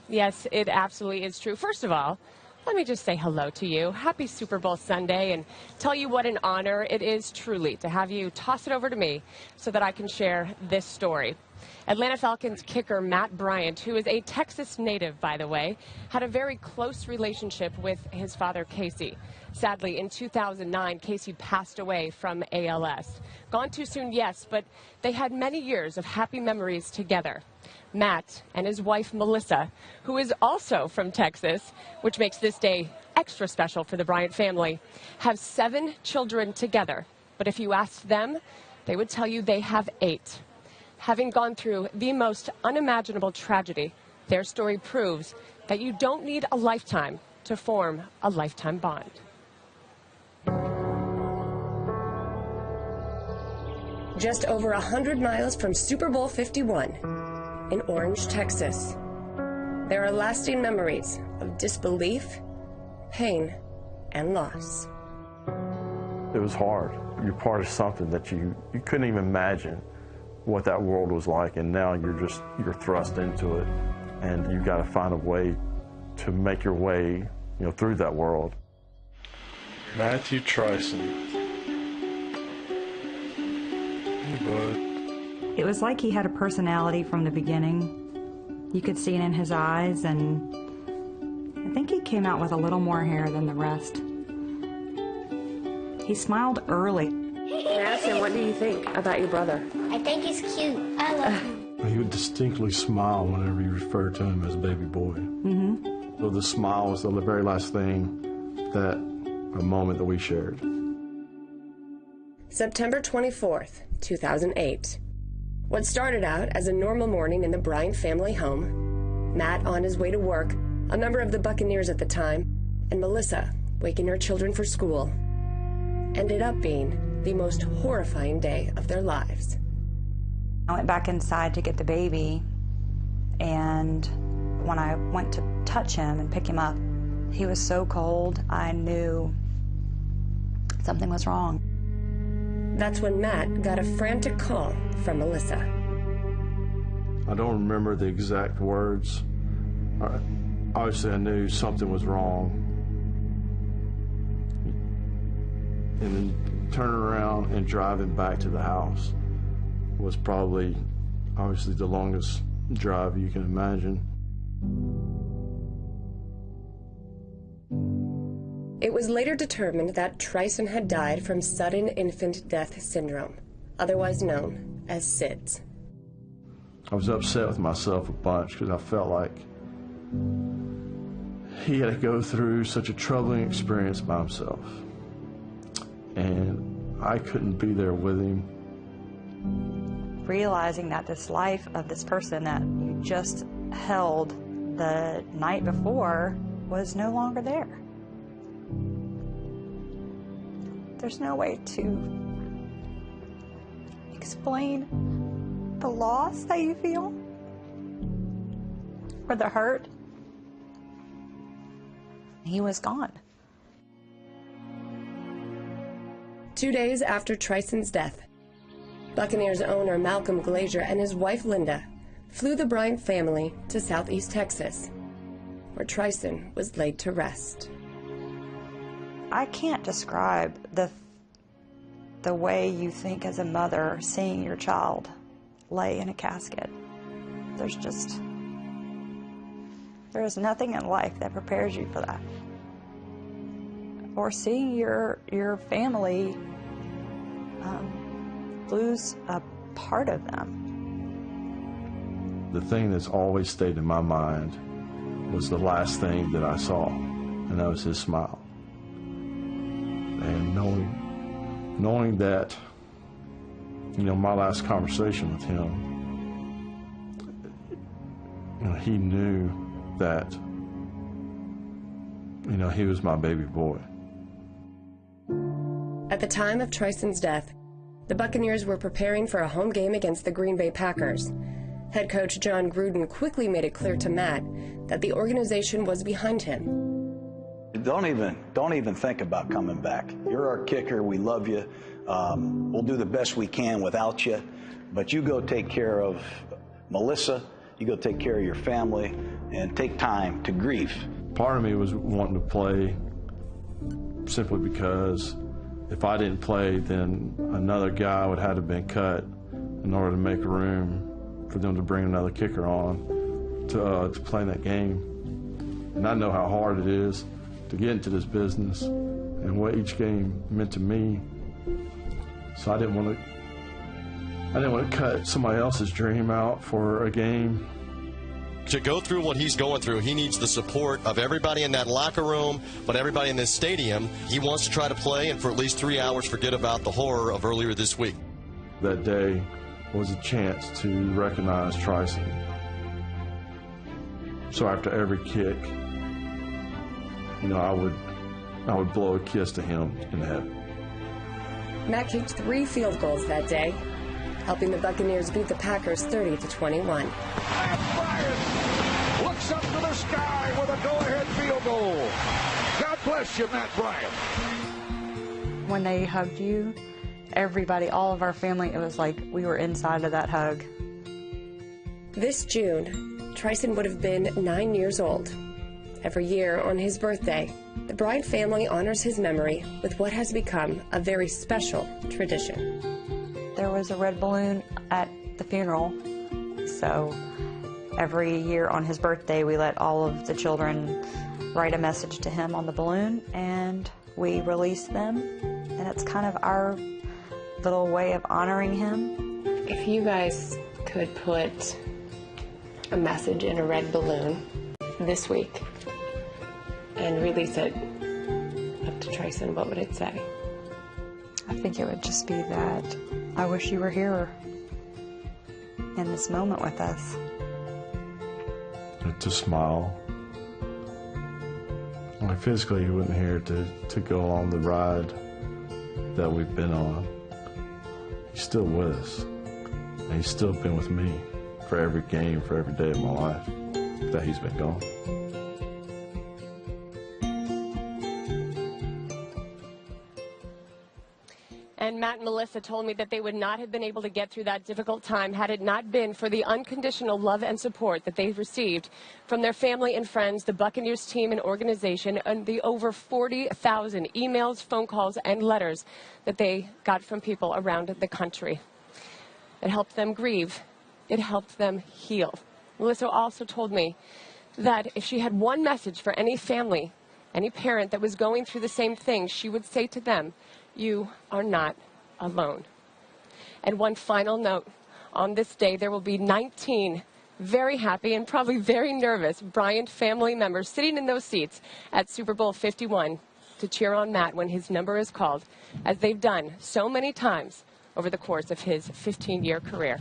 Yes, it absolutely is true. First of all, let me just say hello to you. Happy Super Bowl Sunday and tell you what an honor it is truly to have you toss it over to me so that I can share this story. Atlanta Falcons kicker Matt Bryant, who is a Texas native, by the way, had a very close relationship with his father, Casey. Sadly, in 2009, Casey passed away from ALS. Gone too soon, yes, but they had many years of happy memories together. Matt and his wife, Melissa, who is also from Texas, which makes this day extra special for the Bryant family, have 7 children together. But if you asked them, they would tell you they have 8. Having gone through the most unimaginable tragedy, their story proves that you don't need a lifetime to form a lifetime bond. Just over 100 miles from Super Bowl 51 in Orange, Texas, there are lasting memories of disbelief, pain, and loss. It was hard. You're part of something that you couldn't even imagine what that world was like, and now you're thrust into it, and you've got to find a way to make your way, through that world. Matthew Trison. Hey, bud. It was like he had a personality from the beginning. You could see it in his eyes, and I think he came out with a little more hair than the rest. He smiled early. Madison, what do you think about your brother? I think he's cute. I love him. He would distinctly smile whenever you referred to him as baby boy. Mm-hmm. So the smile was the very last thing, a moment that we shared. September 24th, 2008. What started out as a normal morning in the Bryant family home, Matt on his way to work, a member of the Buccaneers at the time, and Melissa waking her children for school, ended up being the most horrifying day of their lives. I went back inside to get the baby, and when I went to touch him and pick him up, he was so cold, I knew something was wrong. That's when Matt got a frantic call from Melissa. I don't remember the exact words. Obviously, I knew something was wrong. And then turning around and driving back to the house was probably, obviously, the longest drive you can imagine. It was later determined that Trison had died from sudden infant death syndrome, otherwise known as SIDS. I was upset with myself a bunch because I felt like he had to go through such a troubling experience by himself. And I couldn't be there with him. Realizing that this life of this person that you just held the night before was no longer there. There's no way to explain the loss that you feel or the hurt. He was gone. 2 days after Trison's death, Buccaneers owner Malcolm Glazier and his wife Linda flew the Bryant family to Southeast Texas, where Trison was laid to rest. I can't describe the way you think as a mother seeing your child lay in a casket. There is nothing in life that prepares you for that. Or seeing your family lose a part of them. The thing that's always stayed in my mind was the last thing that I saw, and that was his smile. And knowing that, my last conversation with him, he knew that, he was my baby boy. At the time of Trison's death, the Buccaneers were preparing for a home game against the Green Bay Packers. Head coach John Gruden quickly made it clear to Matt that the organization was behind him. Don't even think about coming back. You're our kicker. We love you. We'll do the best we can without you. But you go take care of Melissa You go take care of your family and take time to grieve. Part of me was wanting to play simply because if I didn't play, then another guy would have to been cut in order to make room for them to bring another kicker on to play in that game. And I know how hard it is to get into this business and what each game meant to me. So I didn't want to cut somebody else's dream out for a game. To go through what he's going through, he needs the support of everybody in that locker room, but everybody in this stadium. He wants to try to play and for at least 3 hours forget about the horror of earlier this week. That day was a chance to recognize Tryson. So after every kick, you know, I would blow a kiss to him in the head. Matt kicked 3 field goals that day, helping the Buccaneers beat the Packers 30-21. Matt Bryant looks up to the sky with a go-ahead field goal. God bless you, Matt Bryant. When they hugged you, everybody, all of our family, it was like we were inside of that hug. This June, Tryson would have been 9 years old. Every year on his birthday, the Bryant family honors his memory with what has become a very special tradition. There was a red balloon at the funeral, so every year on his birthday we let all of the children write a message to him on the balloon and we release them, and it's kind of our little way of honoring him. If you guys could put a message in a red balloon this week and release it up to Tryson, what would it say? I think it would just be that I wish you were here in this moment with us. To smile. Like physically he wasn't here to go on the ride that we've been on. He's still with us. And he's still been with me for every game, for every day of my life that he's been gone. And Matt and Melissa told me that they would not have been able to get through that difficult time had it not been for the unconditional love and support that they've received from their family and friends, the Buccaneers team and organization, and the over 40,000 emails, phone calls, and letters that they got from people around the country. It helped them grieve. It helped them heal. Melissa also told me that if she had one message for any family, any parent that was going through the same thing, she would say to them, "You are not alone." And one final note, on this day there will be 19 very happy and probably very nervous Bryant family members sitting in those seats at Super Bowl 51 to cheer on Matt when his number is called, as they've done so many times over the course of his 15-year career.